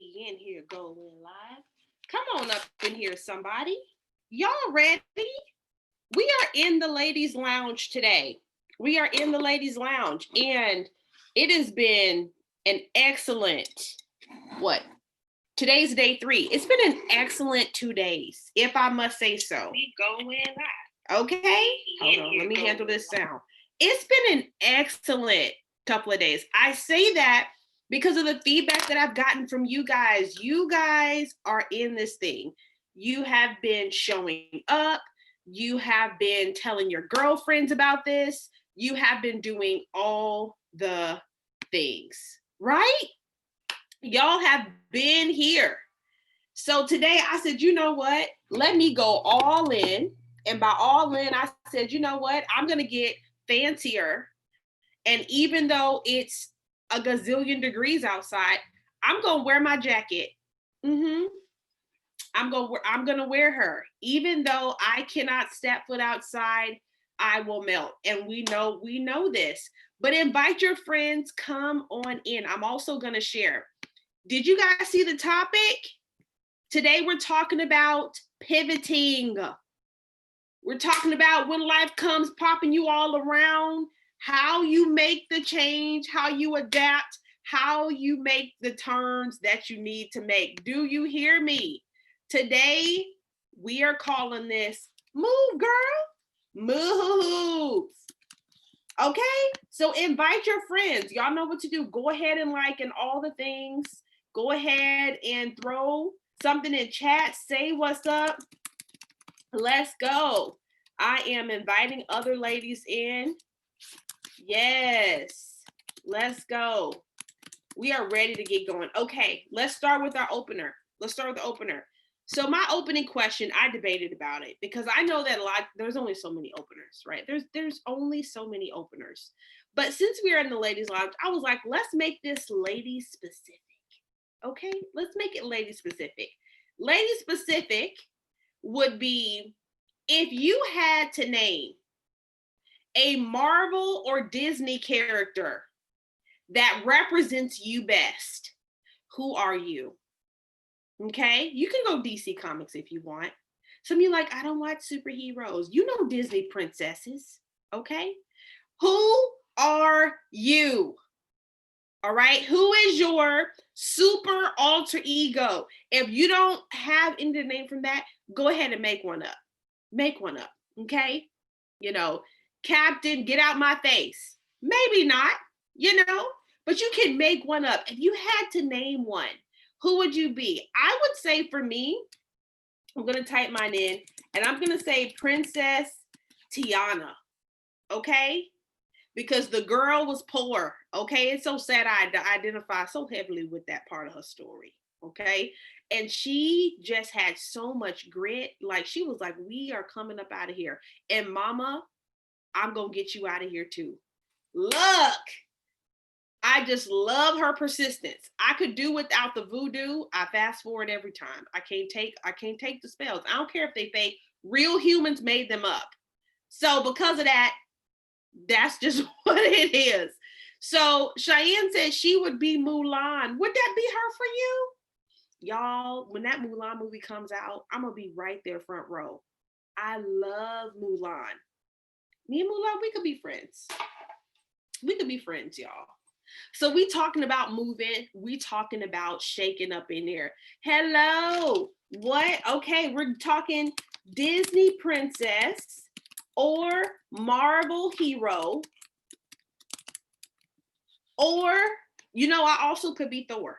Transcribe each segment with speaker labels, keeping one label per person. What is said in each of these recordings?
Speaker 1: in here going live. Come on up in here, somebody. Y'all ready? We are in the ladies' lounge today. We are in the ladies' lounge, and it has been an excellent, what? Today's day 3. It's been an excellent 2 days, if I must say so.
Speaker 2: We going live.
Speaker 1: Okay? Hold on, let me handle this sound. It's been an excellent couple of days. I say that because of the feedback that I've gotten from you guys. You guys are in this thing. You have been showing up. You have been telling your girlfriends about this. You have been doing all the things, right? Y'all have been here. So today I said, you know what? Let me go all in. And by all in, I said, you know what? I'm going to get fancier. And even though it's a gazillion degrees outside, I'm going to wear my jacket. I'm going to wear her. Even though I cannot step foot outside, I will melt. And we know this. But invite your friends, come on in. I'm also going to share. Did you guys see the topic? Today we're talking about pivoting. We're talking about when life comes popping you all around, how you make the change, how you adapt, how you make the turns that you need to make. Do you hear me? Today, we are calling this Move, Girl. Move. Okay? So invite your friends. Y'all know what to do. Go ahead and like and all the things. Go ahead and throw something in chat. Say what's up. Let's go. I am inviting other ladies in. Yes. Let's go. We are ready to get going. Okay, let's start with our opener. So my opening question, I debated about it because I know that there's only so many openers, right? There's only so many openers. But since we are in the ladies' lounge, I was like, let's make this lady specific. Okay, let's make it lady specific. Lady specific would be if you had to name a Marvel or Disney character that represents you best, who are you? Okay, you can go DC Comics if you want. Some of you like, I don't like superheroes. You know Disney princesses, okay? Who are you? All right, who is your super alter ego? If you don't have any to name from that, go ahead and make one up. Make one up, okay? You know, Captain, get out my face. Maybe not, but you can make one up. If you had to name one, who would you be? I would say for me, I'm going to type mine in, and I'm going to say Princess Tiana, okay? Because the girl was poor, okay? It's so sad I identify so heavily with that part of her story, okay? And she just had so much grit. Like, she was like, we are coming up out of here. And mama, I'm going to get you out of here too. Look, I just love her persistence. I could do without the voodoo. I fast forward every time. I can't take the spells. I don't care if they fake. Real humans made them up. So because of that, that's just what it is. So Cheyenne said she would be Mulan. Would that be her for you? Y'all, when that Mulan movie comes out, I'm going to be right there front row. I love Mulan. Me and Mulan, we could be friends. We could be friends, y'all. So we talking about moving. We talking about shaking up in there. Hello. What? Okay, we're talking Disney princess or Marvel hero, or, I also could be Thor.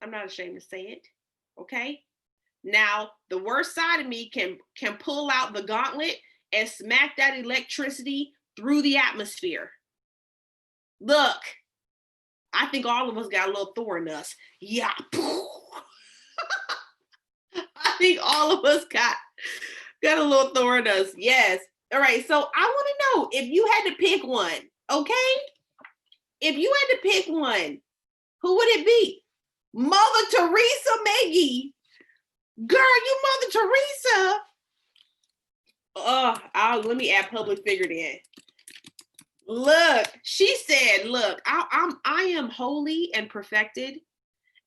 Speaker 1: I'm not ashamed to say it, okay? Now, the worst side of me can pull out the gauntlet and smack that electricity through the atmosphere. Look, I think all of us got a little Thor in us. Yeah. I think all of us got a little Thor in us. Yes. All right. So I want to know if you had to pick one, okay? If you had to pick one, who would it be? Mother Teresa Maggie. Girl, you Mother Teresa. Let me add public figure then. Look, she said, look, I am holy and perfected.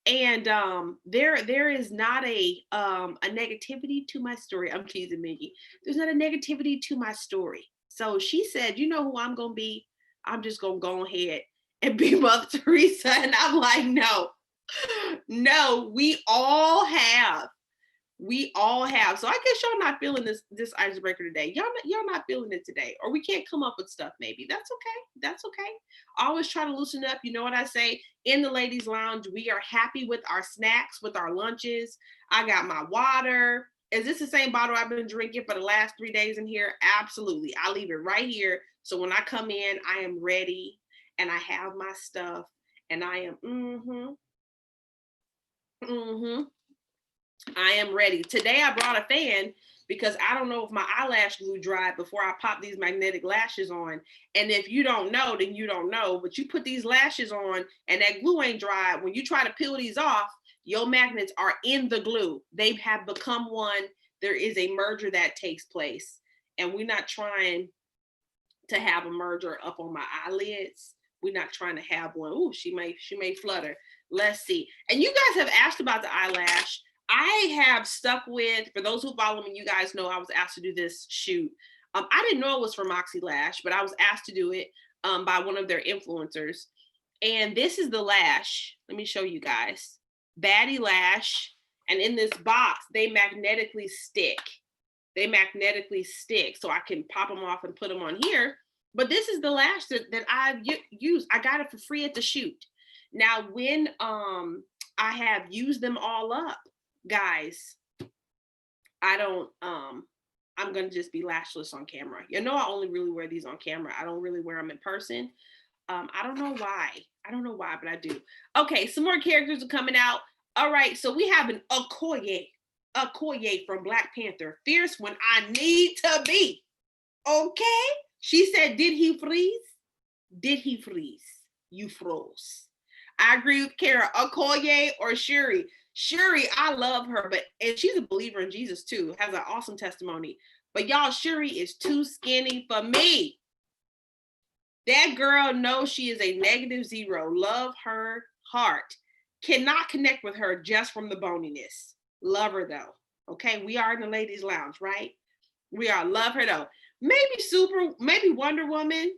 Speaker 1: And there is not a negativity to my story. I'm teasing Miggy. There's not a negativity to my story. So she said, you know who I'm gonna be? I'm just gonna go ahead and be Mother Teresa. And I'm like, no, no, we all have. We all have. So I guess y'all not feeling this icebreaker today. Y'all not feeling it today. Or we can't come up with stuff maybe. That's okay. That's okay. Always try to loosen up. You know what I say? In the ladies' lounge, we are happy with our snacks, with our lunches. I got my water. Is this the same bottle I've been drinking for the last 3 days in here? Absolutely. I leave it right here. So when I come in, I am ready and I have my stuff and I am, I am ready. Today I brought a fan because I don't know if my eyelash glue dried before I pop these magnetic lashes on. And if you don't know, then you don't know. But you put these lashes on and that glue ain't dried. When you try to peel these off, your magnets are in the glue. They have become one. There is a merger that takes place. And we're not trying to have a merger up on my eyelids. We're not trying to have one. Ooh, she may flutter. Let's see. And you guys have asked about the eyelash. I have stuck with, for those who follow me, you guys know I was asked to do this shoot. I didn't know it was from Moxie Lash, but I was asked to do it by one of their influencers. And this is the lash. Let me show you guys. Baddie Lash. And in this box, they magnetically stick. They magnetically stick. So I can pop them off and put them on here. But this is the lash that I've used. I got it for free at the shoot. Now, when I have used them all up, guys, I don't, I'm going to just be lashless on camera. You know, I only really wear these on camera. I don't really wear them in person. I don't know why. I don't know why, but I do. Okay, some more characters are coming out. All right, so we have an Okoye from Black Panther. Fierce when I need to be. Okay? She said, did he freeze? Did he freeze? You froze. I agree with Kara. Okoye or Shuri. Shuri, I love her, and she's a believer in Jesus too, has an awesome testimony. But y'all, Shuri is too skinny for me. That girl knows she is a -0. Love her heart. Cannot connect with her just from the boniness. Love her though. Okay, we are in the ladies' lounge, right? We are. Love her though. Maybe Wonder Woman.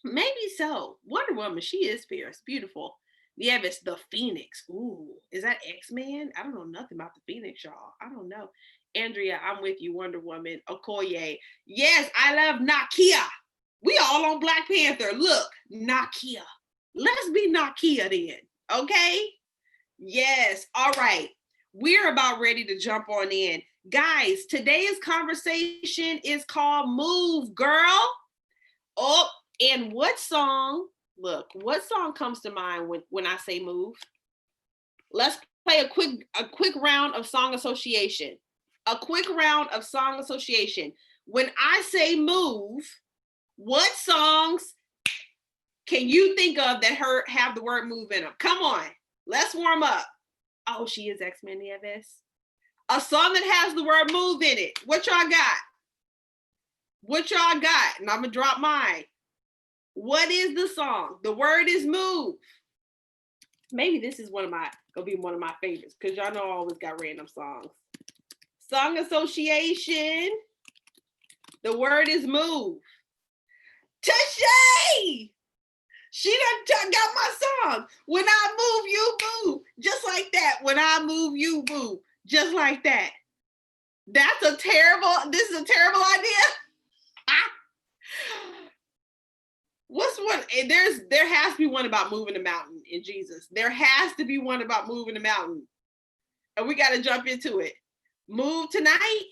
Speaker 1: Maybe so. Wonder Woman, she is fierce, beautiful. Yeah, it's the Phoenix. Ooh, is that X-Men? I don't know nothing about the Phoenix, y'all. I don't know. Andrea, I'm with you, Wonder Woman. Okoye. Yes, I love Nakia. We all on Black Panther. Look, Nakia. Let's be Nakia then, okay? Yes, all right. We're about ready to jump on in. Guys, today's conversation is called Move, Girl. Oh, and what song comes to mind when I say move? Let's play a quick round of song association. A quick round of song association. When I say move, what songs can you think of that have the word move in them? Come on, let's warm up. Oh, she is X-Men Nieves. A song that has the word move in it. What y'all got? What y'all got? And I'm gonna drop mine. What is the song? The word is move. Maybe this is gonna be one of my favorites because y'all know I always got random songs. Song association. The word is move. Tashay! She done got my song. When I move, you move. Just like that. When I move, you move. Just like that. This is a terrible idea. What's one? There has to be one about moving the mountain in Jesus. There has to be one about moving the mountain. And we got to jump into it. Move tonight.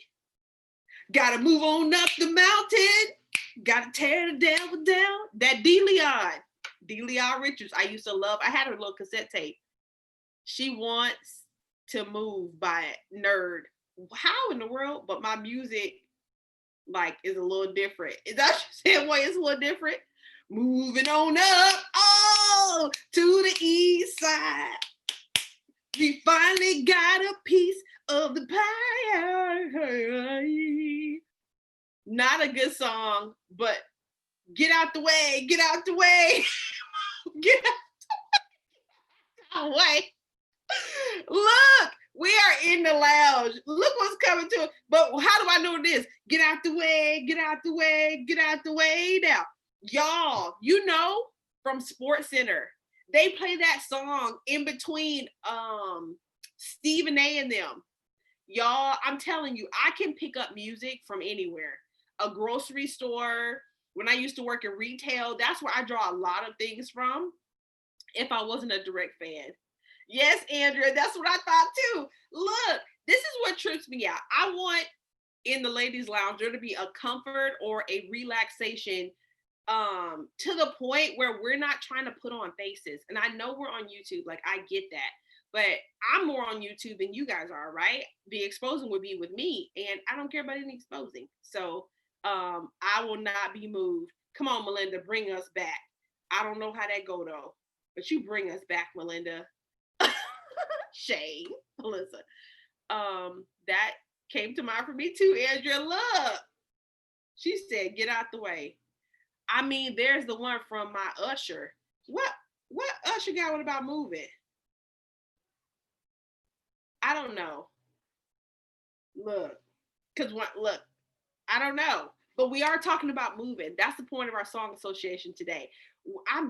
Speaker 1: Got to move on up the mountain. Got to tear the devil down. That DeLeon Richards, I used to love. I had her little cassette tape. She Wants to Move by Nerd. How in the world? But my music, is a little different. Is that what you're saying? Why it's a little different? Moving on up, to the east side. We finally got a piece of the pie. Not a good song, but Get out the way. Get out the way. Get out the way. Look, we are in the lounge. Look what's coming to it. But how do I know this? Get out the way. Get out the way. Get out the way now. Y'all, you know, from Sports Center, they play that song in between Stephen A and them. Y'all, I'm telling you, I can pick up music from anywhere. A grocery store. When I used to work in retail, that's where I draw a lot of things from if I wasn't a direct fan. Yes, Andrea, that's what I thought too. Look, this is what trips me out. I want in the ladies' lounge there to be a comfort or a relaxation to the point where we're not trying to put on faces. And I know we're on YouTube, like I get that. But I'm more on YouTube than you guys are, right? The exposing would be with me, and I don't care about any exposing. So I will not be moved. Come on, Melinda, bring us back. I don't know how that go though, but you bring us back, Melinda. Shame, Melissa. That came to mind for me too, Andrea. Look, she said, "Get out the way." I mean, there's the one from my Usher. What Usher got one about moving? I don't know. Look, look, I don't know. But we are talking about moving. That's the point of our song association today.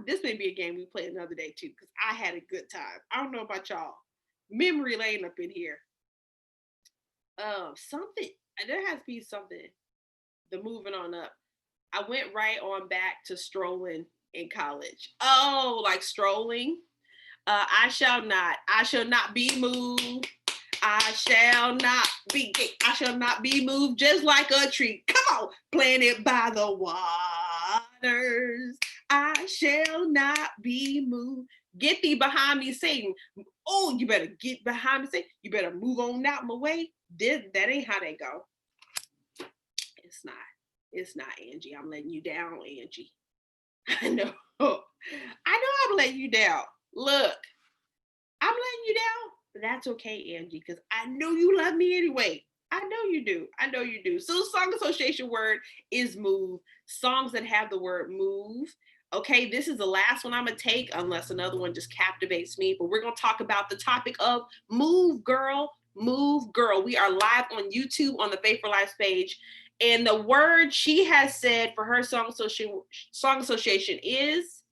Speaker 1: This may be a game we play another day too, because I had a good time. I don't know about y'all. Memory lane up in here. Something. There has to be something. The moving on up. I went right on back to strolling in college. Oh, like strolling. I shall not be moved. I shall not be moved just like a tree. Come on, planted by the waters. I shall not be moved. Get thee behind me, Satan. Oh, you better get behind me, Satan. You better move on out my way. That ain't how they go. It's not, Angie. I'm letting you down, Angie. I know I'm letting you down. Look, I'm letting you down. But that's okay, Angie, because I know you love me anyway. I know you do. So song association word is move. Songs that have the word move. Okay, this is the last one I'm going to take unless another one just captivates me. But we're going to talk about the topic of move, girl. Move, girl. We are live on YouTube on the Faith for Life page. And the word she has said for her song association is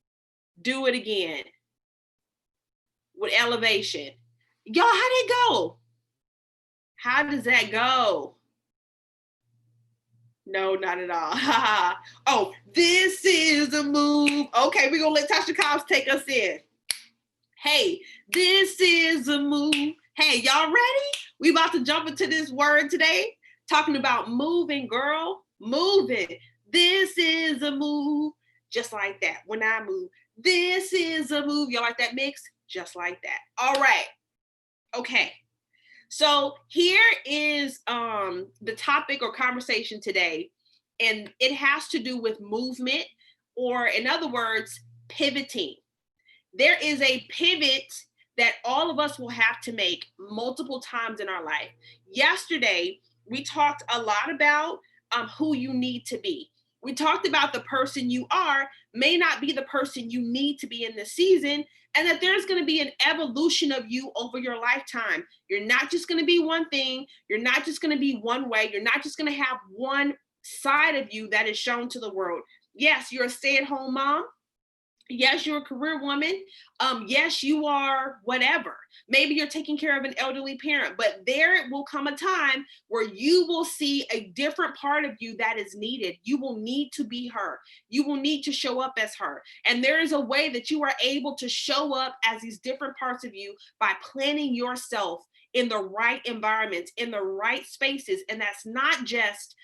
Speaker 1: do it again with elevation. Y'all, how'd it go? How does that go? No, not at all. Oh, this is a move. Okay, we're going to let Tasha Cobbs take us in. Hey, this is a move. Hey, y'all ready? We about to jump into this word today. Talking about moving, girl. Moving. This is a move. Just like that. When I move. This is a move. Y'all like that mix? Just like that. All right. Okay. So here is the topic or conversation today. And it has to do with movement, or in other words, pivoting. There is a pivot that all of us will have to make multiple times in our life. Yesterday, we talked a lot about who you need to be. We talked about the person you are may not be the person you need to be in this season, and that there's going to be an evolution of you over your lifetime. You're not just going to be one thing. You're not just going to be one way. You're not just going to have one side of you that is shown to the world. Yes, you're a stay-at-home mom. Yes, you're a career woman. Yes, you are whatever. Maybe you're taking care of an elderly parent, but there will come a time where you will see a different part of you that is needed. You will need to be her. You will need to show up as her. And there is a way that you are able to show up as these different parts of you by planning yourself in the right environments, in the right spaces. And that's not just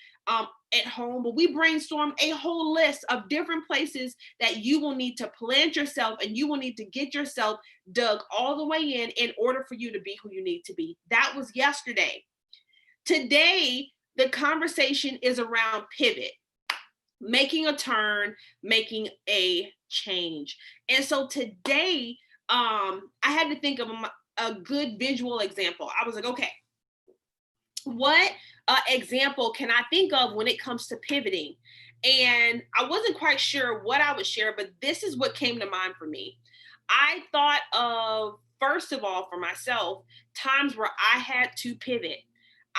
Speaker 1: at home, but we brainstorm a whole list of different places that you will need to plant yourself, and you will need to get yourself dug all the way in order for you to be who you need to be. That was yesterday. Today, the conversation is around pivot, making a turn, making a change. And so today, I had to think of a good visual example. I was like, okay, what example can I think of when it comes to pivoting? And I wasn't quite sure what I would share, but this is what came to mind for me. I thought of, first of all, for myself, times where I had to pivot.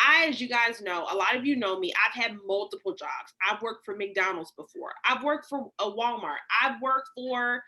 Speaker 1: As you guys know, a lot of you know me, I've had multiple jobs. I've worked for McDonald's before. I've worked for a Walmart. I've worked for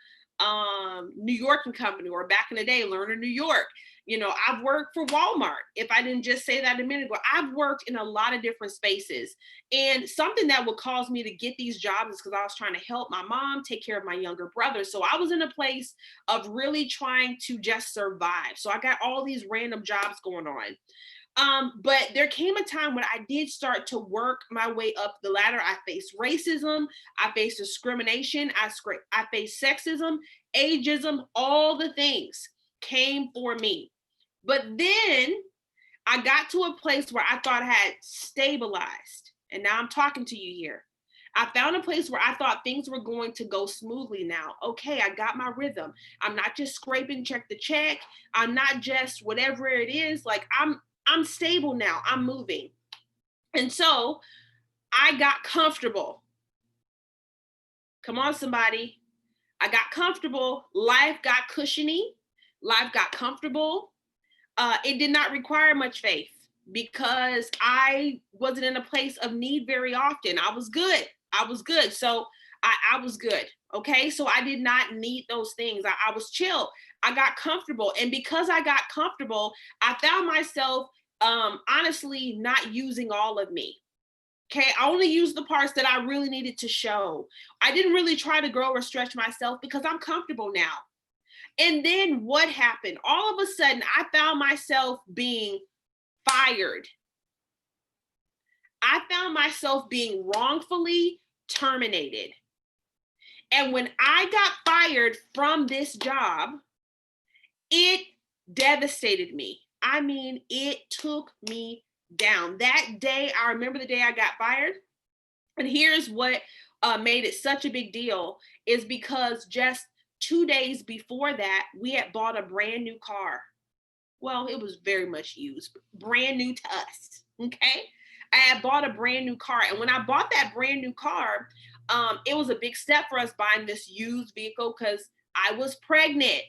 Speaker 1: New York and Company, or back in the day, Lerner New York. You know, I've worked for Walmart. If I didn't just say that a minute ago, I've worked in a lot of different spaces. And something that would cause me to get these jobs is because I was trying to help my mom take care of my younger brother. So I was in a place of really trying to just survive. So I got all these random jobs going on. But there came a time when I did start to work my way up the ladder. I faced racism, I faced discrimination, I faced sexism, ageism, all the things came for me. But then I got to a place where I thought I had stabilized. And now I'm talking to you here. I found a place where I thought things were going to go smoothly now. Okay, I got my rhythm. I'm not just scraping check to check. I'm not just whatever it is. Like I'm stable now. I'm moving. And so I got comfortable. Come on, somebody. I got comfortable. Life got cushiony. Life got comfortable. It did not require much faith because I wasn't in a place of need very often. I was good. So I was good. Okay. So I did not need those things. I was chill. I got comfortable. And because I got comfortable, I found myself honestly not using all of me. Okay, I only used the parts that I really needed to show. I didn't really try to grow or stretch myself because I'm comfortable now. And then what happened? All of a sudden, I found myself being fired. I found myself being wrongfully terminated. And when I got fired from this job, it devastated me. I mean, it took me down. That day, I remember the day I got fired. And here's what made it such a big deal is because just 2 days before that, we had bought a brand new car. Well, it was very much used, brand new to us. Okay. I had bought a brand new car. And when I bought that brand new car, it was a big step for us buying this used vehicle because I was pregnant.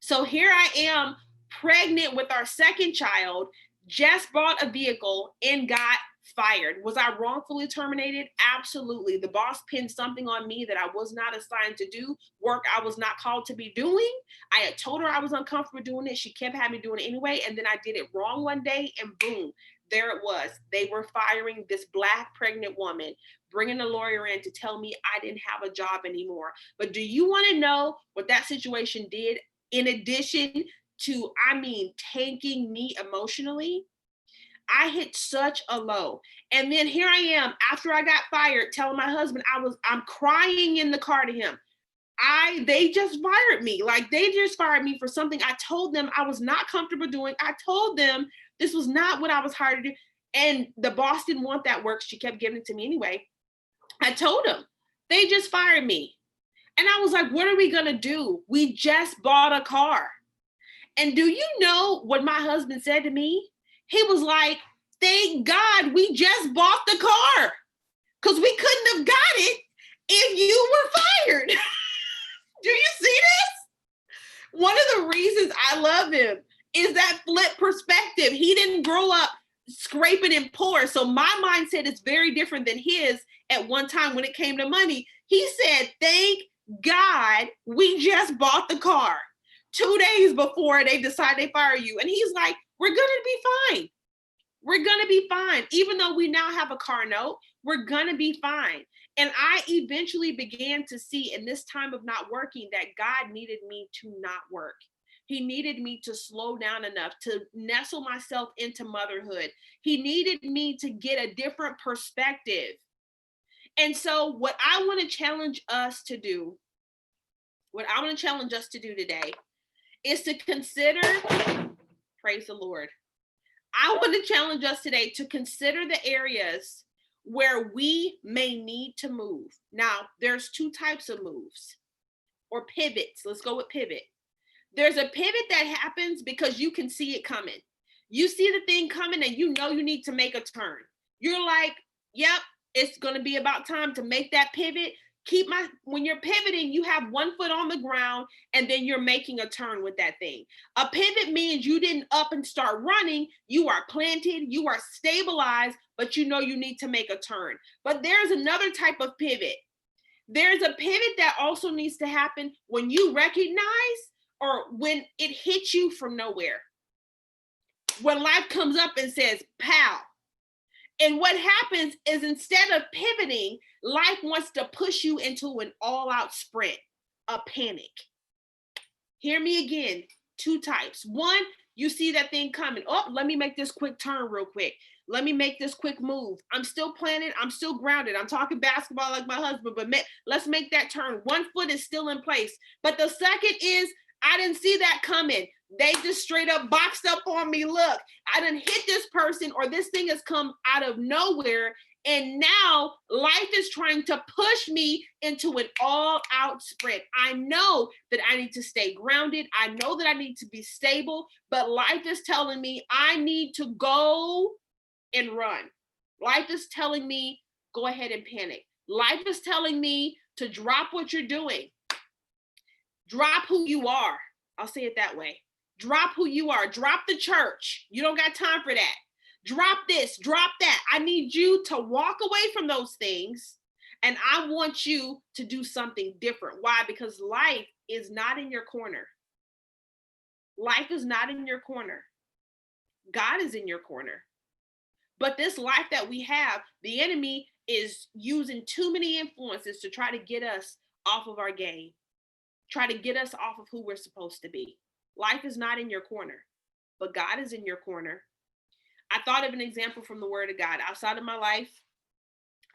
Speaker 1: So here I am, pregnant with our second child, just bought a vehicle and got fired. Was I wrongfully terminated? Absolutely. The boss pinned something on me that I was not assigned to do, work I was not called to be doing. I had told her I was uncomfortable doing it. She kept having me doing it anyway. And then I did it wrong one day and boom, there it was. They were firing this Black pregnant woman, bringing a lawyer in to tell me I didn't have a job anymore. But do you want to know what that situation did? In addition to, tanking me emotionally, I hit such a low. And then here I am after I got fired, telling my husband I'm crying in the car to him. They just fired me. Like they just fired me for something I told them I was not comfortable doing. I told them this was not what I was hired to do. And the boss didn't want that work. She kept giving it to me anyway. I told them they just fired me. And I was like, what are we going to do? We just bought a car. And do you know what my husband said to me? He was like, thank God we just bought the car because we couldn't have got it if you were fired. Do you see this? One of the reasons I love him is that flip perspective. He didn't grow up scraping and poor. So my mindset is very different than his at one time when it came to money. He said, thank God we just bought the car 2 days before they decide they fire you. And he's like, we're going to be fine. We're going to be fine. Even though we now have a car note, we're going to be fine. And I eventually began to see in this time of not working that God needed me to not work. He needed me to slow down enough to nestle myself into motherhood. He needed me to get a different perspective. And so what I want to challenge us to do, today is to consider, praise the Lord. I want to challenge us today to consider the areas where we may need to move. Now, there's 2 types of moves or pivots. Let's go with pivot. There's a pivot that happens because you can see it coming. You see the thing coming and you know you need to make a turn. You're like, yep, it's going to be about time to make that pivot. When you're pivoting, you have one foot on the ground and then you're making a turn with that thing. A pivot means you didn't up and start running. You are planted, you are stabilized, but you know you need to make a turn. But there's another type of pivot. There's a pivot that also needs to happen when you recognize or when it hits you from nowhere. When life comes up and says, pow. And what happens is instead of pivoting, life wants to push you into an all-out sprint, a panic. Hear me again, two types. One, you see that thing coming. Oh, let me make this quick turn real quick. Let me make this quick move. I'm still planted. I'm still grounded. I'm talking basketball like my husband, but let's make that turn. One foot is still in place. But the second is, I didn't see that coming. They just straight up boxed up on me. Look, I didn't hit this person, or this thing has come out of nowhere. And now life is trying to push me into an all-out sprint. I know that I need to stay grounded. I know that I need to be stable, but life is telling me I need to go and run. Life is telling me, go ahead and panic. Life is telling me to drop what you're doing. Drop who you are. I'll say it that way. Drop who you are. Drop the church. You don't got time for that. Drop this, drop that. I need you to walk away from those things, and I want you to do something different. Why? Because life is not in your corner. Life is not in your corner. God is in your corner. But this life that we have, the enemy is using too many influences to try to get us off of our game, try to get us off of who we're supposed to be. Life is not in your corner, but God is in your corner. I thought of an example from the Word of God outside of my life.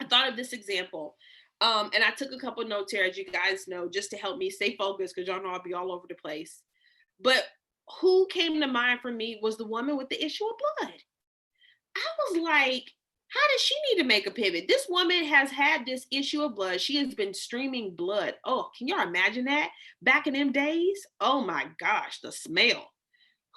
Speaker 1: I thought of this example, and I took a couple of notes here, as you guys know, just to help me stay focused, because y'all know I'll be all over the place. But who came to mind for me was the woman with the issue of blood. I was like, how does she need to make a pivot? This woman has had this issue of blood. She has been streaming blood. Oh, can y'all imagine that? Back in them days? Oh my gosh, the smell.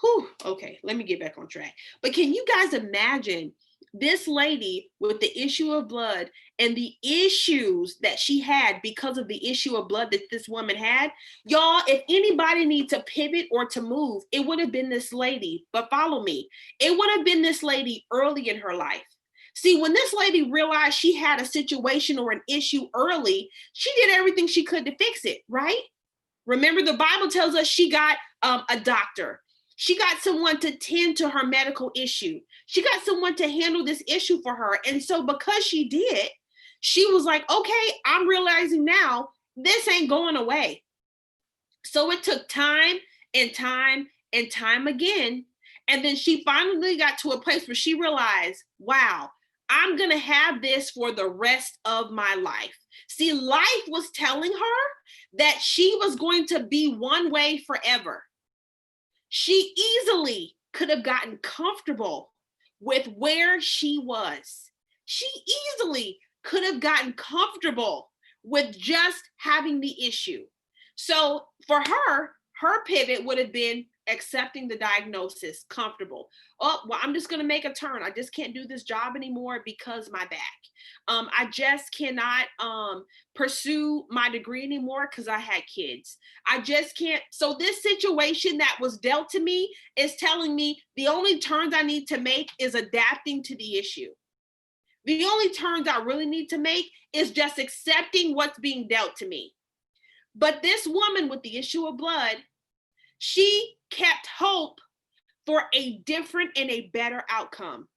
Speaker 1: Whew, okay, let me get back on track. But can you guys imagine this lady with the issue of blood and the issues that she had because of the issue of blood that this woman had? Y'all, if anybody needs to pivot or to move, it would have been this lady. But follow me. It would have been this lady early in her life. See, when this lady realized she had a situation or an issue early, she did everything she could to fix it, right? Remember, the Bible tells us she got a doctor. She got someone to tend to her medical issue. She got someone to handle this issue for her. And so because she did, she was like, okay, I'm realizing now this ain't going away. So it took time and time and time again. And then she finally got to a place where she realized, wow, I'm going to have this for the rest of my life. See, life was telling her that she was going to be one way forever. She easily could have gotten comfortable with where she was. She easily could have gotten comfortable with just having the issue. So for her, her pivot would have been accepting the diagnosis, comfortable. Oh, well, I'm just going to make a turn. I just can't do this job anymore because my back. I just cannot pursue my degree anymore because I had kids. I just can't. So this situation that was dealt to me is telling me the only turns I need to make is adapting to the issue. The only turns I really need to make is just accepting what's being dealt to me. But this woman with the issue of blood, she kept hope for a different and a better outcome.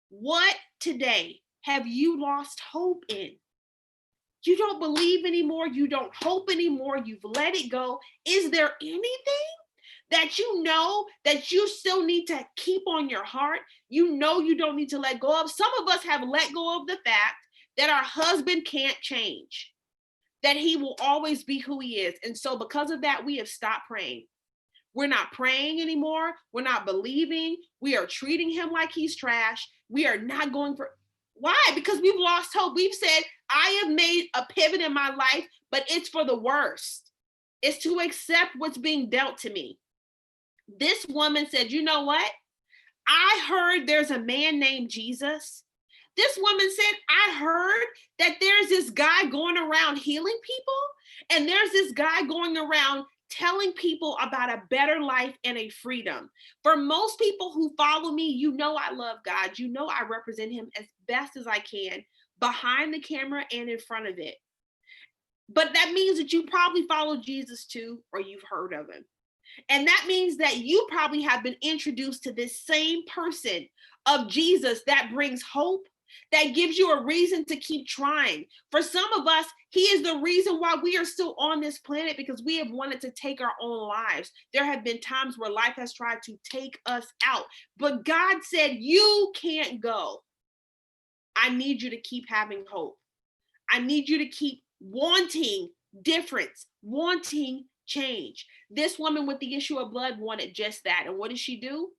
Speaker 1: What today have you lost hope in? You don't believe anymore. You don't hope anymore. You've let it go. Is there anything that you know that you still need to keep on your heart? You know you don't need to let go of. Some of us have let go of the fact that our husband can't change, that he will always be who he is. And so because of that, we have stopped praying. We're not praying anymore. We're not believing. We are treating him like he's trash. We are not going for, why? Because we've lost hope. We've said, I have made a pivot in my life, but it's for the worst. It's to accept what's being dealt to me. This woman said, you know what? I heard there's a man named Jesus This woman said, I heard that there's this guy going around healing people, and there's this guy going around telling people about a better life and a freedom. For most people who follow me, you know I love God. You know I represent him as best as I can, behind the camera and in front of it. But that means that you probably follow Jesus too, or you've heard of him. And that means that you probably have been introduced to this same person of Jesus that brings hope, that gives you a reason to keep trying. For some of us, he is the reason why we are still on this planet, because we have wanted to take our own lives. There have been times where life has tried to take us out, but God said, you can't go. I need you to keep having hope. I need you to keep wanting difference, wanting change. This woman with the issue of blood wanted just that. And what did she do?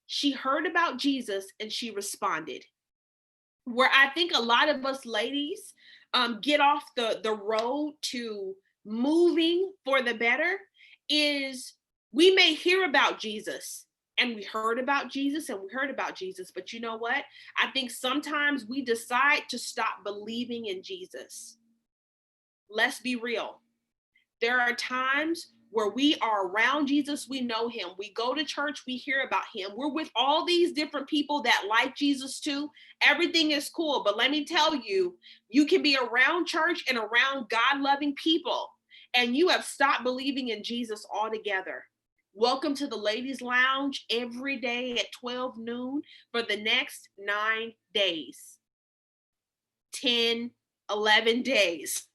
Speaker 1: She heard about Jesus and she responded. Where I think a lot of us ladies get off the road to moving for the better is we may hear about Jesus, and we heard about Jesus and we heard about Jesus, but you know what? I think sometimes we decide to stop believing in Jesus. Let's be real. There are times where we are around Jesus, we know him. We go to church, we hear about him. We're with all these different people that like Jesus too. Everything is cool. But let me tell you, you can be around church and around God-loving people, and you have stopped believing in Jesus altogether. Welcome to the Ladies Lounge every day at 12 noon for the next 9 days. 10, 11 days.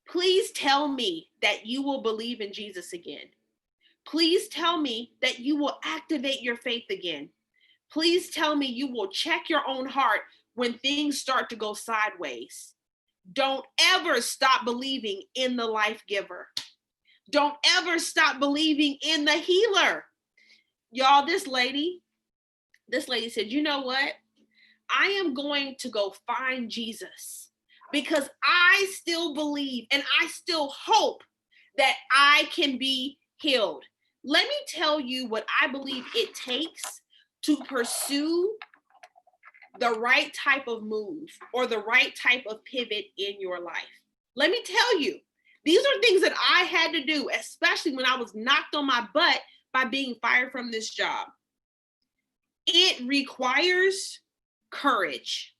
Speaker 1: Please tell me that you will believe in Jesus again. Please tell me that you will activate your faith again. Please tell me you will check your own heart when things start to go sideways. Don't ever stop believing in the life giver. Don't ever stop believing in the healer. Y'all, this lady said, you know what? I am going to go find Jesus, because I still believe and I still hope that I can be healed. Let me tell you what I believe it takes to pursue the right type of move or the right type of pivot in your life. Let me tell you, these are things that I had to do, especially when I was knocked on my butt by being fired from this job. It requires courage.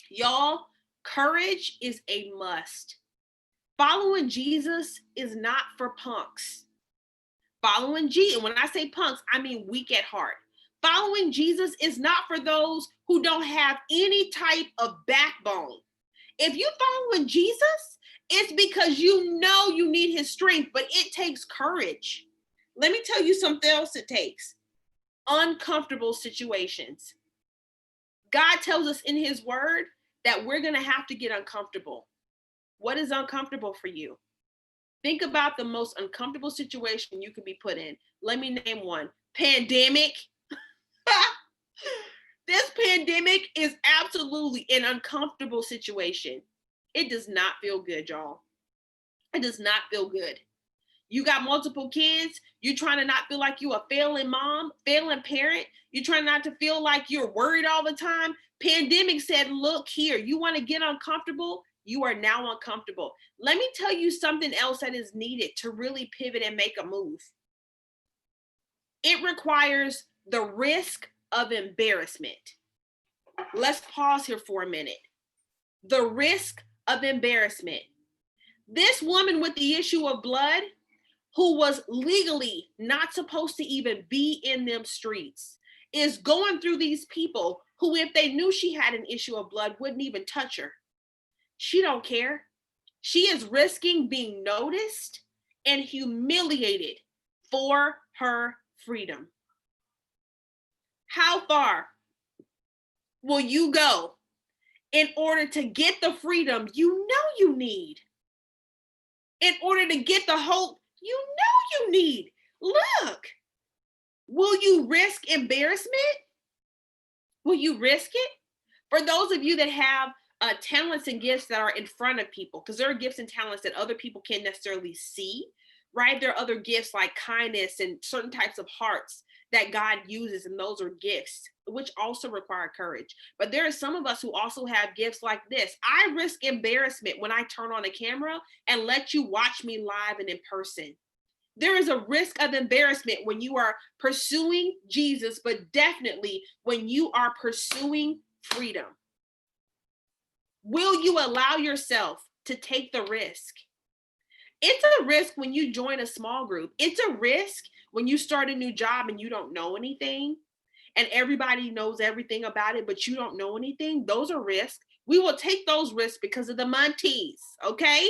Speaker 1: Y'all, courage is a must. Following Jesus is not for punks. Following Jesus, and when I say punks, I mean weak at heart. Following Jesus is not for those who don't have any type of backbone. If you're following Jesus, it's because you know you need his strength, but it takes courage. Let me tell you something else it takes. Uncomfortable situations. God tells us in his word that we're going to have to get uncomfortable. What is uncomfortable for you? Think about the most uncomfortable situation you could be put in. Let me name one. Pandemic. This pandemic is absolutely an uncomfortable situation. It does not feel good, y'all. It does not feel good. You got multiple kids. You're trying to not feel like you a failing mom, failing parent. You're trying not to feel like you're worried all the time. Pandemic said, look here, you want to get uncomfortable? You are now uncomfortable. Let me tell you something else that is needed to really pivot and make a move. It requires the risk of embarrassment. Let's pause here for a minute. The risk of embarrassment. This woman with the issue of blood, who was legally not supposed to even be in them streets, is going through these people who, if they knew she had an issue of blood, wouldn't even touch her. She don't care. She is risking being noticed and humiliated for her freedom. How far will you go in order to get the freedom you know you need? In order to get the hope you know you need? Look, will you risk embarrassment? Will you risk it? For those of you that have talents and gifts that are in front of people, because there are gifts and talents that other people can't necessarily see, right? There are other gifts like kindness and certain types of hearts that God uses, and those are gifts, which also require courage. But there are some of us who also have gifts like this. I risk embarrassment when I turn on a camera and let you watch me live and in person. There is a risk of embarrassment when you are pursuing Jesus, but definitely when you are pursuing freedom. Will you allow yourself to take the risk? It's a risk when you join a small group. It's a risk when you start a new job and you don't know anything and everybody knows everything about it, but you don't know anything. Those are risks. We will take those risks because of the montees, okay?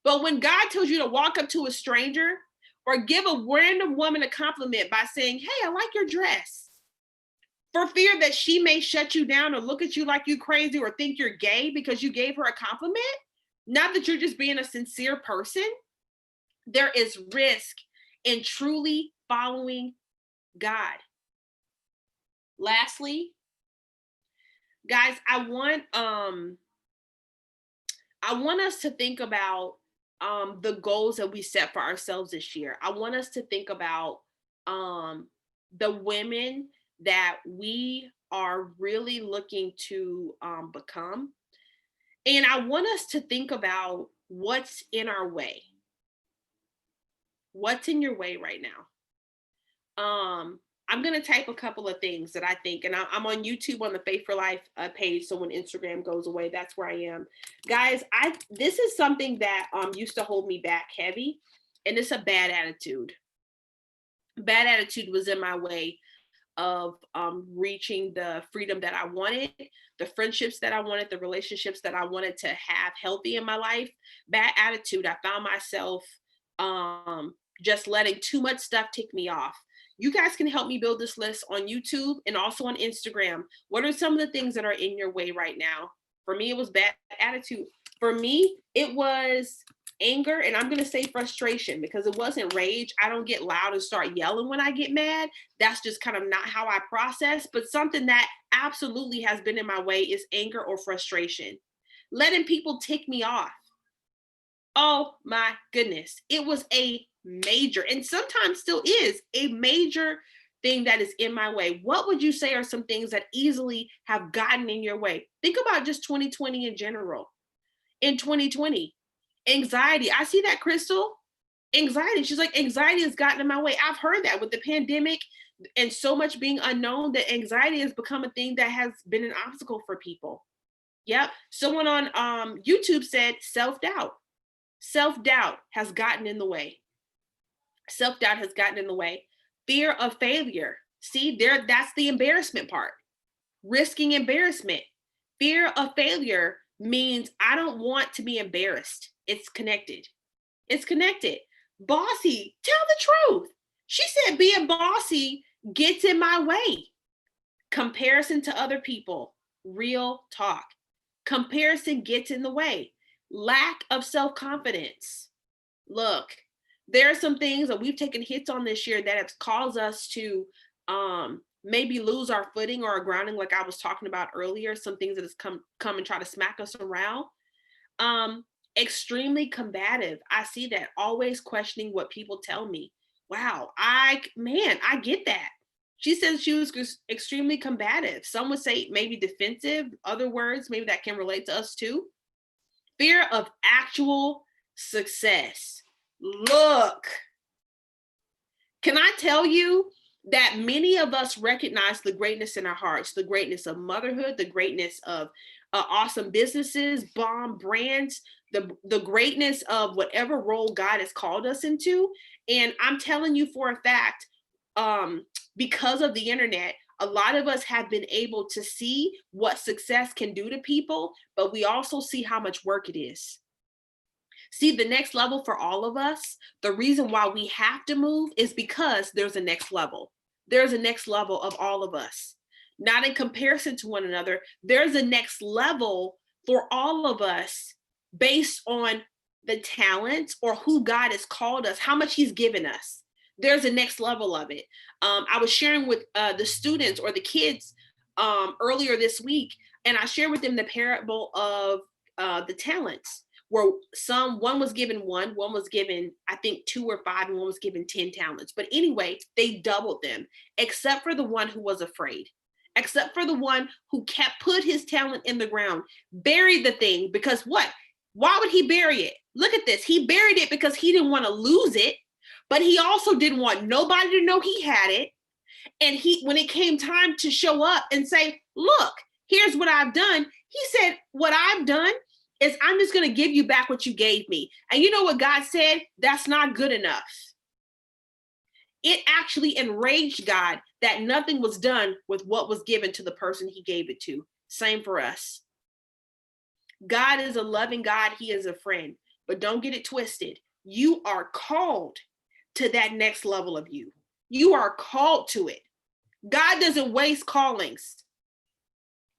Speaker 1: But when God tells you to walk up to a stranger or give a random woman a compliment by saying, hey, I like your dress, for fear that she may shut you down or look at you like you crazy or think you're gay because you gave her a compliment, not that you're just being a sincere person, there is risk in truly following God. Lastly, guys, I want us to think about the goals that we set for ourselves this year. I want us to think about the women that we are really looking to become. And I want us to think about what's in our way. What's in your way right now? I'm going to type a couple of things that I think, and I'm on YouTube on the Faith for Life page. So when Instagram goes away, that's where I am. Guys, this is something that used to hold me back heavy, and it's a bad attitude. Bad attitude was in my way of reaching the freedom that I wanted, the friendships that I wanted, the relationships that I wanted to have healthy in my life. Bad attitude. I found myself just letting too much stuff tick me off. You guys can help me build this list on YouTube and also on Instagram. What are some of the things that are in your way right now? For me, it was bad attitude. For me, it was anger, and I'm going to say frustration because it wasn't rage. I don't get loud and start yelling when I get mad. That's just kind of not how I process. But something that absolutely has been in my way is anger or frustration. Letting people tick me off. Oh my goodness. It was a major, and sometimes still is, a major thing that is in my way. What would you say are some things that easily have gotten in your way? Think about just 2020 in general. In 2020, anxiety. I see that, Crystal. Anxiety. She's like, anxiety has gotten in my way. I've heard that with the pandemic and so much being unknown, that anxiety has become a thing that has been an obstacle for people. Yep. Someone on YouTube said self-doubt. Self-doubt has gotten in the way. Self-doubt has gotten in the way. Fear of failure. See, that's the embarrassment part. Risking embarrassment. Fear of failure means I don't want to be embarrassed. It's connected. It's connected. Bossy, tell the truth. She said being bossy gets in my way. Comparison to other people. Real talk. Comparison gets in the way. Lack of self-confidence. Look, there are some things that we've taken hits on this year that have caused us to maybe lose our footing or our grounding, like I was talking about earlier. Some things that has come and try to smack us around. Extremely combative. I see that. Always questioning what people tell me. Wow, I get that. She says she was extremely combative. Some would say maybe defensive. Other words, maybe that can relate to us too. Fear of actual success. Look, can I tell you that many of us recognize the greatness in our hearts, the greatness of motherhood, the greatness of awesome businesses, bomb brands, the greatness of whatever role God has called us into. And I'm telling you for a fact, because of the internet, a lot of us have been able to see what success can do to people, but we also see how much work it is. See, the next level for all of us, the reason why we have to move is because there's a next level. There's a next level of all of us. Not in comparison to one another. There's a next level for all of us based on the talents or who God has called us, how much he's given us. There's a next level of it. I was sharing with the students or the kids earlier this week, and I shared with them the parable of the talents. where one was given one was given, I think 2 or 5, and one was given 10 talents. But anyway, they doubled them, except for the one who was afraid, except for the one who put his talent in the ground, buried the thing, because what? Why would he bury it? Look at this. He buried it because he didn't want to lose it, but he also didn't want nobody to know he had it. And when it came time to show up and say, look, here's what I've done, he said, what I've done is I'm just going to give you back what you gave me. And you know what God said? That's not good enough. It actually enraged God that nothing was done with what was given to the person he gave it to. Same for us. God is a loving God. He is a friend. But don't get it twisted. You are called to that next level of you. You are called to it. God doesn't waste callings.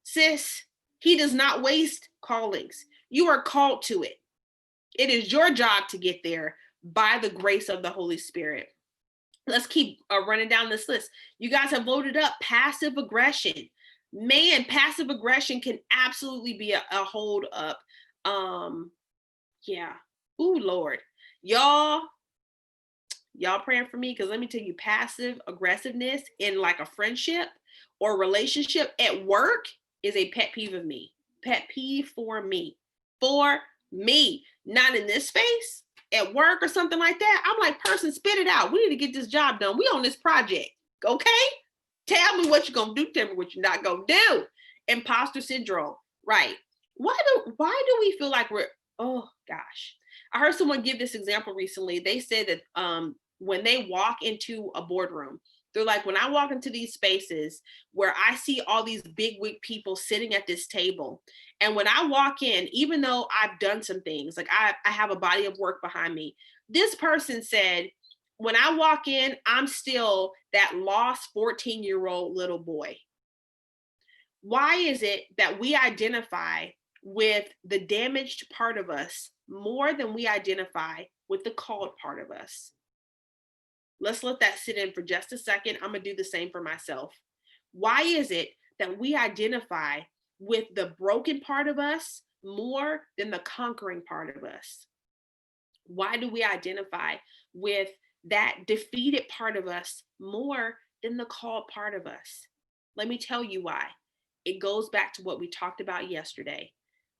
Speaker 1: Sis, he does not waste callings. You are called to it. It is your job to get there by the grace of the Holy Spirit. Let's keep running down this list. You guys have loaded up passive aggression. Man, passive aggression can absolutely be a hold up. Yeah. Ooh, Lord. Y'all praying for me, because let me tell you, passive aggressiveness in like a friendship or relationship at work is a pet peeve of me. Pet peeve for me. For me. Not in this space, at work or something like that. I'm like, person, spit it out. We need to get this job done. We on this project. Okay? Tell me what you're going to do. Tell me what you're not going to do. Impostor syndrome. Right. Why do we feel like oh gosh. I heard someone give this example recently. They said that when they walk into a boardroom, they're like, when I walk into these spaces where I see all these bigwig people sitting at this table, and when I walk in, even though I've done some things, like I have a body of work behind me, this person said, when I walk in, I'm still that lost 14-year-old little boy. Why is it that we identify with the damaged part of us more than we identify with the called part of us? Let's let that sit in for just a second. I'm going to do the same for myself. Why is it that we identify with the broken part of us more than the conquering part of us? Why do we identify with that defeated part of us more than the called part of us? Let me tell you why. It goes back to what we talked about yesterday.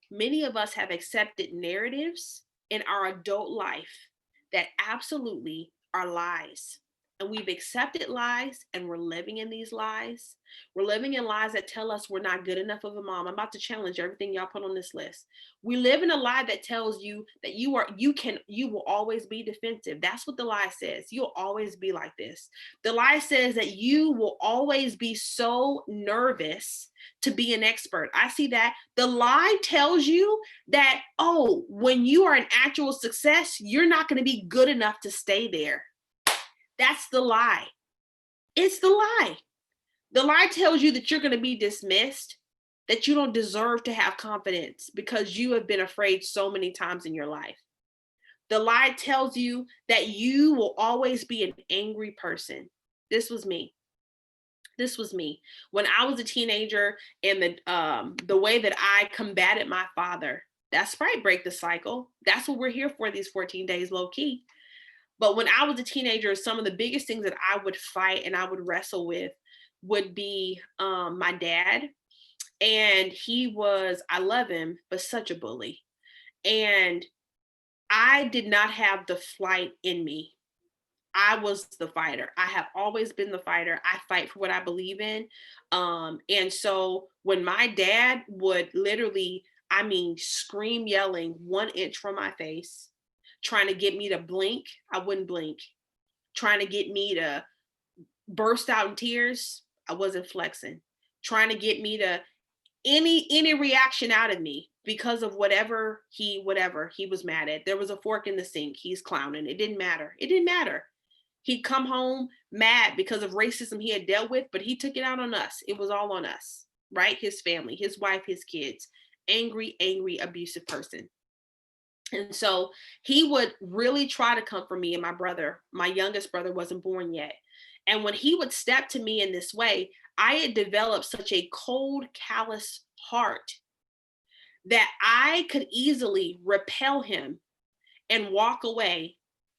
Speaker 1: Many of us have accepted narratives in our adult life that absolutely are lies. And we've accepted lies, and we're living in these lies. We're living in lies that tell us we're not good enough of a mom. I'm about to challenge everything y'all put on this list. We live in a lie that tells you that you will always be defensive. That's what the lie says. You'll always be like this. The lie says that you will always be so nervous to be an expert. I see that. The lie tells you that, oh, when you are an actual success, you're not going to be good enough to stay there. That's the lie. It's the lie. The lie tells you that you're going to be dismissed, that you don't deserve to have confidence because you have been afraid so many times in your life. The lie tells you that you will always be an angry person. This was me. When I was a teenager, and the way that I combated my father, that's right, break the cycle. That's what we're here for, these 14 days, low key. But when I was a teenager, some of the biggest things that I would fight and I would wrestle with would be my dad. And I love him, but such a bully. And I did not have the flight in me. I was the fighter. I have always been the fighter. I fight for what I believe in. And so when my dad would literally, scream, yelling 1 inch from my face, trying to get me to blink, I wouldn't blink. Trying to get me to burst out in tears, I wasn't flexing. Trying to get me to any reaction out of me because of whatever he was mad at. There was a fork in the sink, he's clowning. It didn't matter. He'd come home mad because of racism he had dealt with, but he took it out on us. It was all on us, right? His family, his wife, his kids. Angry, abusive person. And so he would really try to come for me and my brother. My youngest brother wasn't born yet. And when he would step to me in this way, I had developed such a cold, callous heart that I could easily repel him and walk away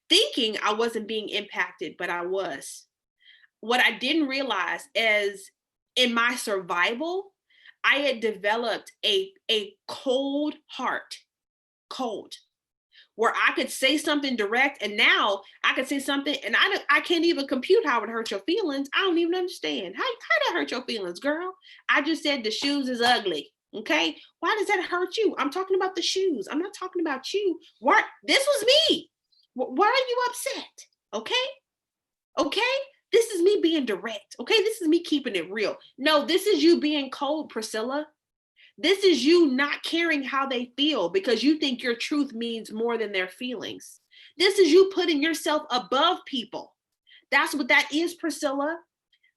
Speaker 1: thinking I wasn't being impacted, but I was. What I didn't realize is in my survival, I had developed a cold heart, cold, where I could say something direct, and now I could say something, and I can't even compute how it hurt your feelings. I don't even understand. How that hurt your feelings, girl? I just said the shoes is ugly. Okay, why does that hurt you? I'm talking about the shoes. I'm not talking about you. What? This was me. Why are you upset? Okay. This is me being direct. Okay, this is me keeping it real. No, this is you being cold, Priscilla. This is you not caring how they feel because you think your truth means more than their feelings. This is you putting yourself above people. That's what that is, Priscilla.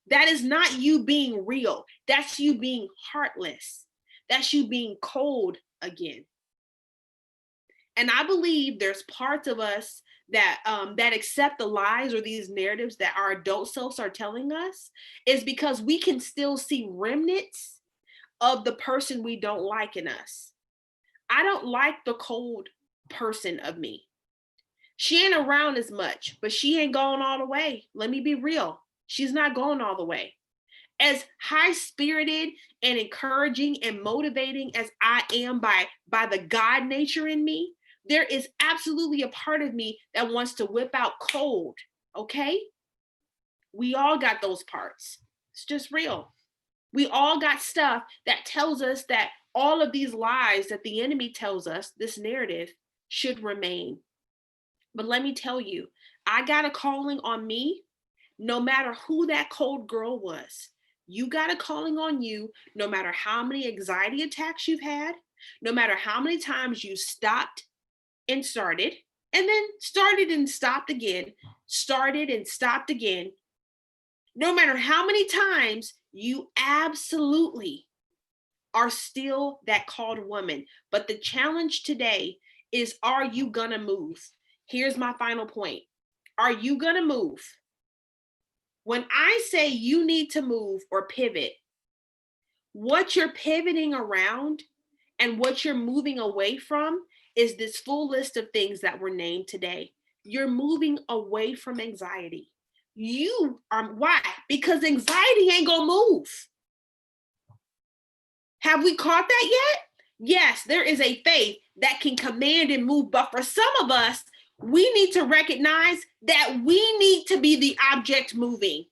Speaker 1: That is not you being real. That's you being heartless. That's you being cold again. And I believe there's parts of us that that accept the lies or these narratives that our adult selves are telling us is because we can still see remnants of the person we don't like in us. I don't like the cold person of me. She ain't around as much, but she ain't going all the way. Let me be real. She's not going all the way. As high-spirited and encouraging and motivating as I am by the God nature in me, there is absolutely a part of me that wants to whip out cold, okay? We all got those parts. It's just real. We all got stuff that tells us that all of these lies that the enemy tells us, this narrative, should remain. But let me tell you, I got a calling on me, no matter who that cold girl was. You got a calling on you, no matter how many anxiety attacks you've had, no matter how many times you stopped and started, and then started and stopped again, started and stopped again. No matter how many times, you absolutely are still that called woman. But the challenge today is, are you gonna move? Here's my final point. Are you gonna move? When I say you need to move or pivot, what you're pivoting around and what you're moving away from is this full list of things that were named today. You're moving away from anxiety. You are, why? Because anxiety ain't gonna move. Have we caught that yet? Yes, there is a faith that can command and move, but for some of us, we need to recognize that we need to be the object moving.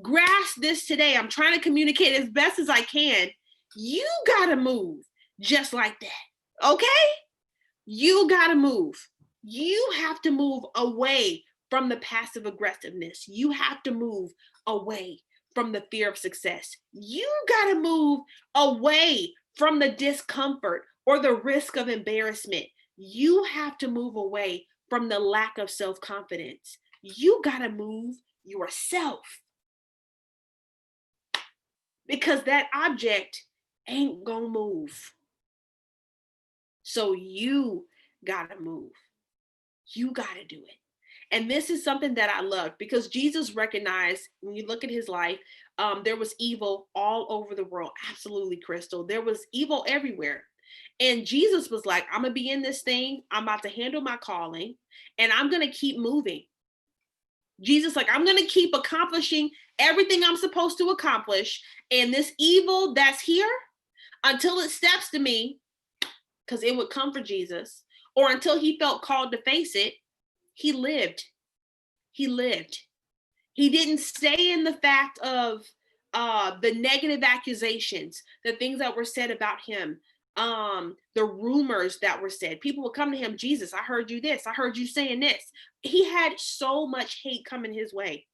Speaker 1: Grasp this today. I'm trying to communicate as best as I can. You gotta move just like that, okay? You gotta move. You have to move away from the passive aggressiveness. You have to move away from the fear of success. You gotta move away from the discomfort or the risk of embarrassment. You have to move away from the lack of self-confidence. You gotta move yourself. Because that object ain't gonna move. So you gotta move. You gotta do it. And this is something that I love because Jesus recognized, when you look at his life, there was evil all over the world. Absolutely, Crystal. There was evil everywhere. And Jesus was like, I'm gonna be in this thing. I'm about to handle my calling and I'm gonna keep moving. Jesus, like, I'm gonna keep accomplishing everything I'm supposed to accomplish. And this evil that's here, until it steps to me, because it would come for Jesus, or until he felt called to face it, he lived. He lived. He didn't stay in the fact of the negative accusations, the things that were said about him, the rumors that were said. People would come to him, Jesus, I heard you this. I heard you saying this. He had so much hate coming his way.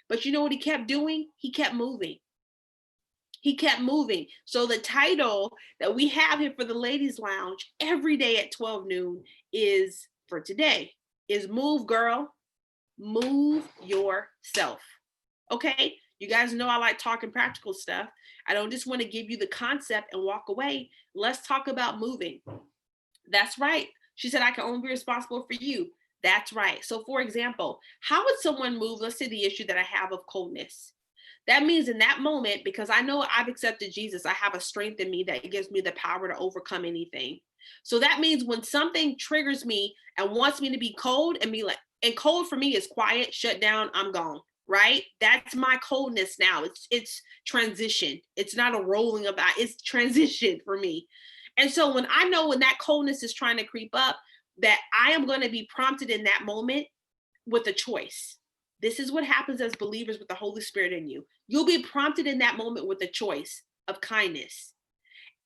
Speaker 1: But you know what he kept doing? He kept moving. He kept moving. So the title that we have here for the Ladies Lounge every day at 12 noon is, for today, is Move Girl, Move Yourself. Okay? You guys know I like talking practical stuff. I don't just want to give you the concept and walk away. Let's talk about moving. That's right. She said, I can only be responsible for you. That's right. So for example, how would someone move, let's say the issue that I have of coldness. That means in that moment, because I know I've accepted Jesus, I have a strength in me that gives me the power to overcome anything. So that means when something triggers me and wants me to be cold and be like, and cold for me is quiet, shut down, I'm gone, right? That's my coldness now. It's transition. It's not a rolling about, it's transition for me. And so when I know when that coldness is trying to creep up, that I am going to be prompted in that moment with a choice. This is what happens as believers with the Holy Spirit in you. You'll be prompted in that moment with a choice of kindness.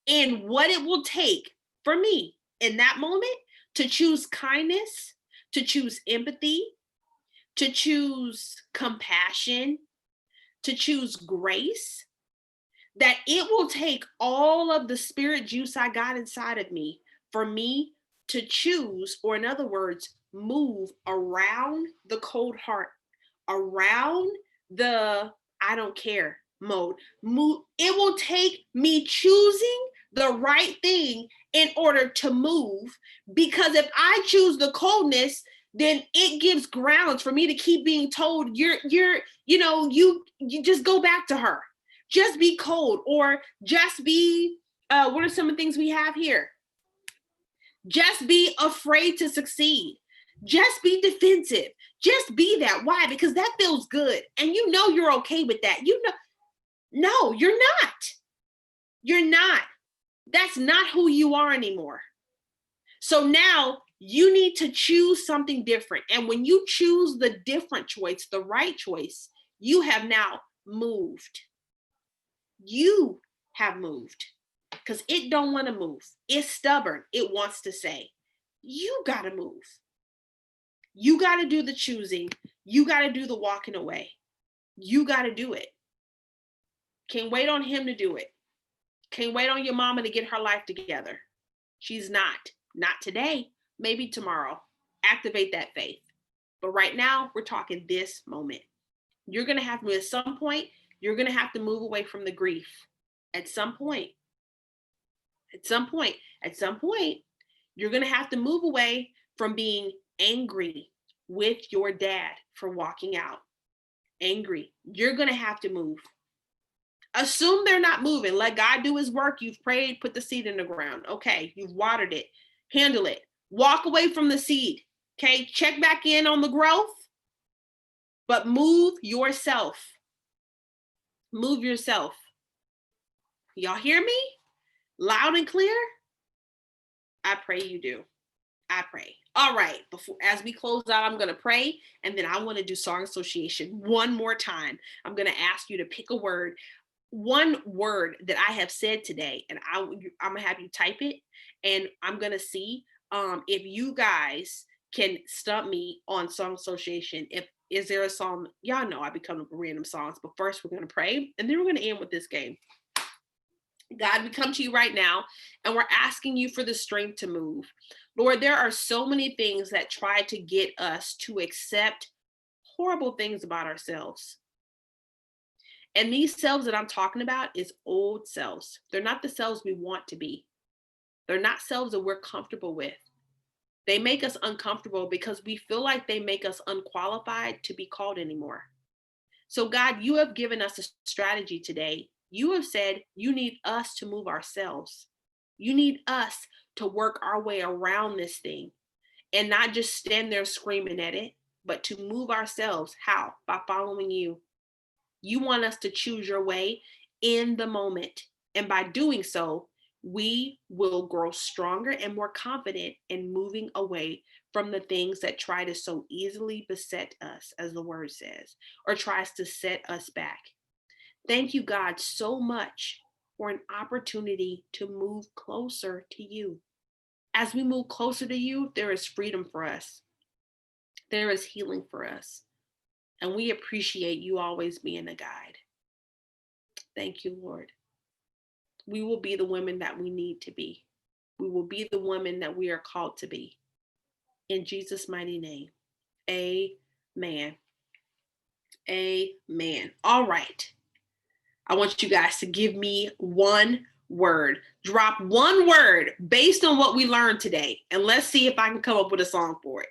Speaker 1: And what it will take for me in that moment to choose kindness, to choose empathy, to choose compassion, to choose grace, that it will take all of the spirit juice I got inside of me for me to choose, or in other words, move around the cold heart, around the I don't care mode. Move. It will take me choosing the right thing in order to move, because if I choose the coldness, then it gives grounds for me to keep being told you just go back to her. Just be cold, or just be what are some of the things we have here? Just be afraid to succeed. Just be defensive. Just be that. Why? Because that feels good. And you know you're okay with that. You know, no, you're not. You're not. That's not who you are anymore. So now you need to choose something different. And when you choose the different choice, the right choice, you have now moved. You have moved. Because it don't want to move. It's stubborn. It wants to say, you got to move. You got to do the choosing. You got to do the walking away. You got to do it. Can't wait on him to do it. Can't wait on your mama to get her life together. She's not. Not today. Maybe tomorrow. Activate that faith. But right now, we're talking this moment. You're going to have to, at some point, you're going to have to move away from the grief. At some point, you're going to have to move away from being angry with your dad for walking out. Angry. You're going to have to move. Assume they're not moving. Let God do his work. You've prayed, put the seed in the ground. Okay, you've watered it. Handle it. Walk away from the seed. Okay, check back in on the growth, but move yourself. Move yourself. Y'all hear me? Loud and clear? I pray you do. I pray. All right. As we close out, I'm going to pray, and then I want to do song association one more time. I'm going to ask you to pick a word, one word that I have said today, and I'm going to have you type it, and I'm going to see if you guys can stump me on song association. Is there a song? Y'all know I be coming up with random songs, but first we're going to pray, and then we're going to end with this game. God, we come to you right now, and we're asking you for the strength to move. Lord, there are so many things that try to get us to accept horrible things about ourselves. And these selves that I'm talking about is old selves. They're not the selves we want to be. They're not selves that we're comfortable with. They make us uncomfortable because we feel like they make us unqualified to be called anymore. So God, you have given us a strategy today. You have said you need us to move ourselves. You need us to work our way around this thing and not just stand there screaming at it, but to move ourselves. How? By following you. You want us to choose your way in the moment. And by doing so, we will grow stronger and more confident in moving away from the things that try to so easily beset us, as the word says, or tries to set us back. Thank you, God, so much for an opportunity to move closer to you. As we move closer to you, there is freedom for us. There is healing for us. And we appreciate you always being a guide. Thank you, Lord. We will be the women that we need to be. We will be the women that we are called to be. In Jesus' mighty name, amen. Amen. All right. I want you guys to give me one word. Drop one word based on what we learned today. And let's see if I can come up with a song for it.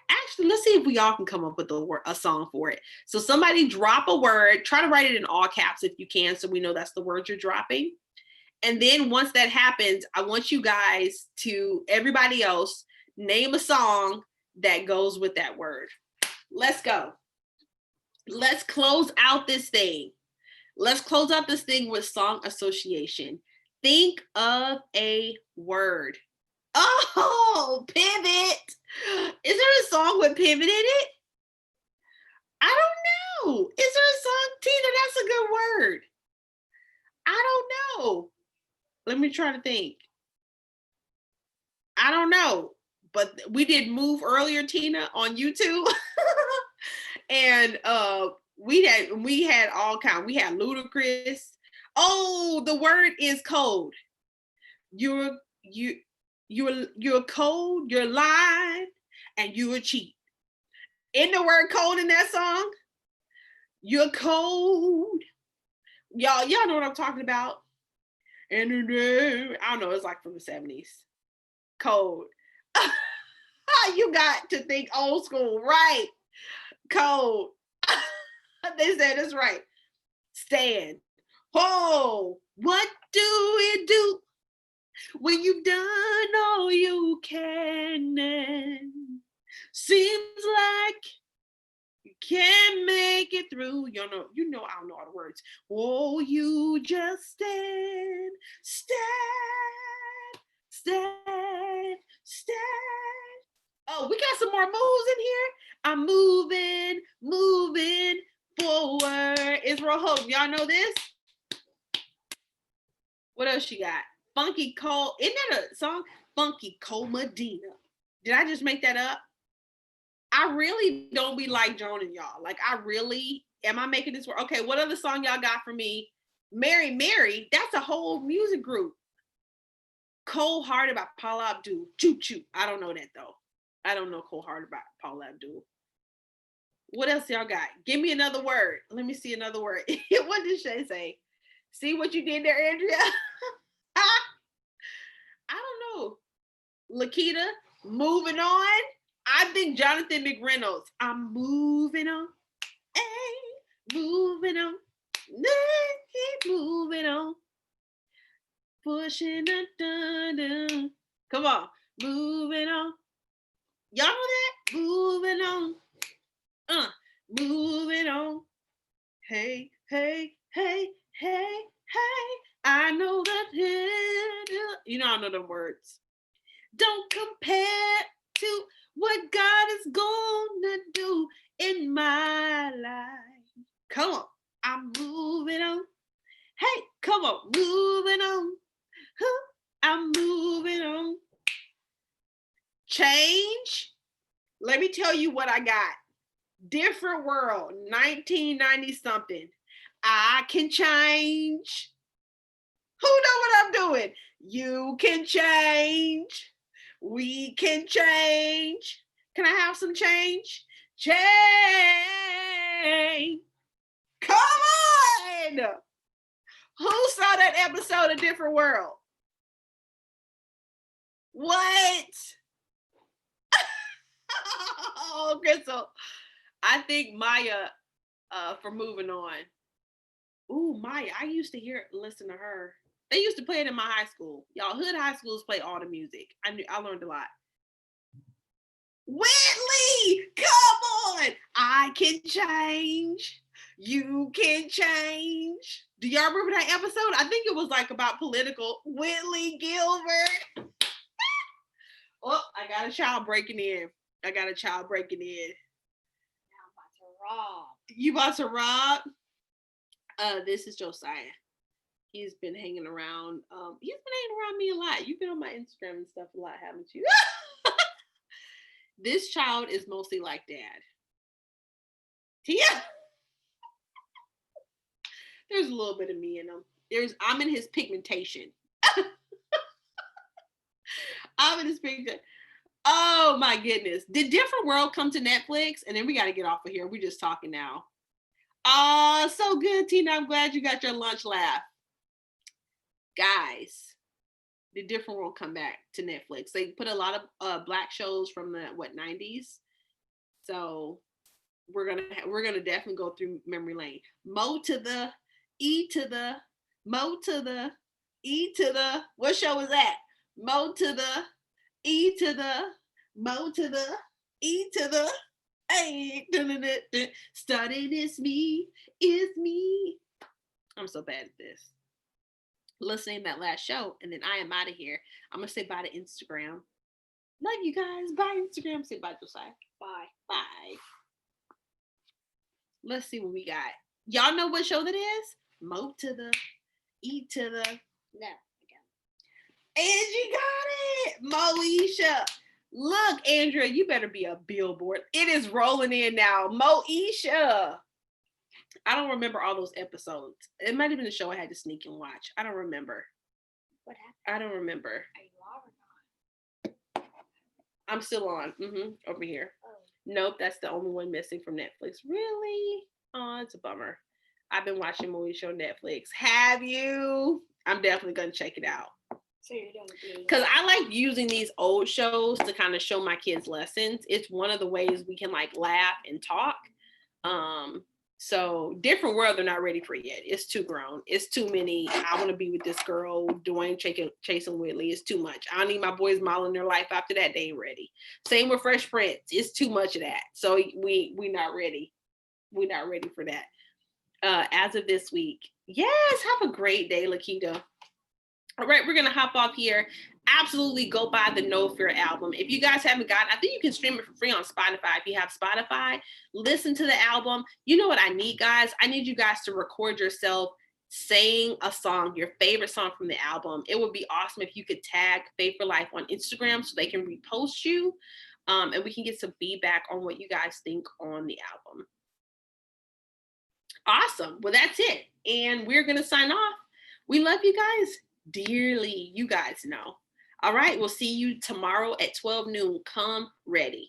Speaker 1: Actually, let's see if we all can come up with a song for it. So somebody drop a word, try to write it in all caps if you can, so we know that's the word you're dropping. And then once that happens, I want you guys to, everybody else, name a song that goes with that word. Let's go. Let's close out this thing. Let's close out this thing with song association. Think of a word. Oh, pivot. Is there a song with pivot in it? I don't know. Is there a song, Tina? That's a good word. I don't know. Let me try to think. I don't know. But we did Move earlier, Tina, on YouTube. And we had all kinds. We had Ludacris. Oh, the word is cold. You're cold, you're lying, and you a cheat. Isn't the word cold in that song? You're cold. Y'all know what I'm talking about. And I don't know, it's like from the 70s. Cold. You got to think old school, right? Cold. They said it's right. Stand. Oh, what do we do when you've done all you can? And seems like you can't make it through. You know, I don't know all the words. Oh, you just stand, stand, stand, stand. Oh, we got some more moves in here. I'm moving forward. Israel Hope, y'all know this? What else you got? Funky Cole. Isn't that a song? Funky Cole Medina. Did I just make that up? I really don't be like Joan and y'all. Like, am I making this work? Okay, what other song y'all got for me? Mary, Mary, that's a whole music group. Cold Hearted by Paula Abdul. Choo choo. I don't know that though. I don't know Cold Hearted by Paula Abdul. What else y'all got? Give me another word. Let me see another word. What did Shay say? See what you did there, Andrea? I don't know. Lakita, moving on. I think Jonathan McReynolds. I'm moving on. Hey, moving on. Keep moving on. Pushing dun. Come on. Moving on. Y'all know that? Moving on. Moving on. Hey, hey, hey, hey, hey. I know that. You know, I know the words. Don't compare to what God is gonna do in my life. Come on. I'm moving on. Hey, come on. Moving on. I'm moving on. Change. Let me tell you what I got. Different World, 1990 something. I can change. Who know what I'm doing? You can change. We can change. Can I have some change? Change. Come on. Who saw that episode of Different World? What? Oh, Crystal. I think Maya for Moving On. Ooh, Maya. I used to listen to her. They used to play it in my high school. Y'all, hood high schools play all the music. I learned a lot. Whitley, come on. I can change. You can change. Do y'all remember that episode? I think it was like about political. Whitley Gilbert. Oh, I got a child breaking in. Now I'm about to rob. You about to rob? This is Josiah. He's been hanging around. He's been hanging around me a lot. You've been on my Instagram and stuff a lot, haven't you? This child is mostly like dad. Tia. There's a little bit of me in him. I'm in his pigmentation. I'm in his pigmentation. Oh my goodness. Did Different World come to Netflix? And then we got to get off of here. We're just talking now. Oh, so good, Tina. I'm glad you got your lunch laugh. Guys, did Different World come back to Netflix? They put a lot of Black shows from the 90s So we're gonna definitely go through memory lane. Mo to the E to the Mo to the E to the, what show is that? Mo to the E to the Mo to the E to the, hey, starting it's me. I'm so bad at this. Listening to that last show, and then I am out of here. I'm gonna say bye to Instagram. Love you guys. Bye Instagram. Say bye, Josiah.
Speaker 2: Bye.
Speaker 1: Bye. Let's see what we got. Y'all know what show that is? Mo to the E to the.
Speaker 2: No.
Speaker 1: Angie got it. Moesha. Look, Andrea, you better be a billboard. It is rolling in now. Moesha. I don't remember all those episodes. It might have been a show I had to sneak and watch. I don't remember.
Speaker 2: What happened?
Speaker 1: I don't remember.
Speaker 2: Are you on or not?
Speaker 1: I'm still on. Over here.
Speaker 2: Oh.
Speaker 1: Nope, that's the only one missing from Netflix. Really? Oh, it's a bummer. I've been watching Moesha on Netflix. Have you? I'm definitely gonna check it out.
Speaker 2: So you're doing it.
Speaker 1: Because I like using these old shows to kind of show my kids lessons. It's one of the ways we can like laugh and talk. So Different World, they're not ready for it yet. It's too grown. It's too many. I want to be with this girl, Dwayne chasing Whitley. It's too much. I don't need my boys modeling their life after that. They ain't ready. Same with Fresh Prince. It's too much of that. So we not ready. We're not ready for that. As of this week. Yes, have a great day, Lakita. All right, we're going to hop off here. Absolutely go buy the No Fear album. If you guys haven't gotten, I think you can stream it for free on Spotify. If you have Spotify, listen to the album. You know what I need, guys? I need you guys to record yourself saying a song, your favorite song from the album. It would be awesome if you could tag Faith for Life on Instagram so they can repost you, and we can get some feedback on what you guys think on the album. Awesome. Well, that's it. And we're going to sign off. We love you guys dearly. You guys know. All right. We'll see you tomorrow at 12 noon. Come ready.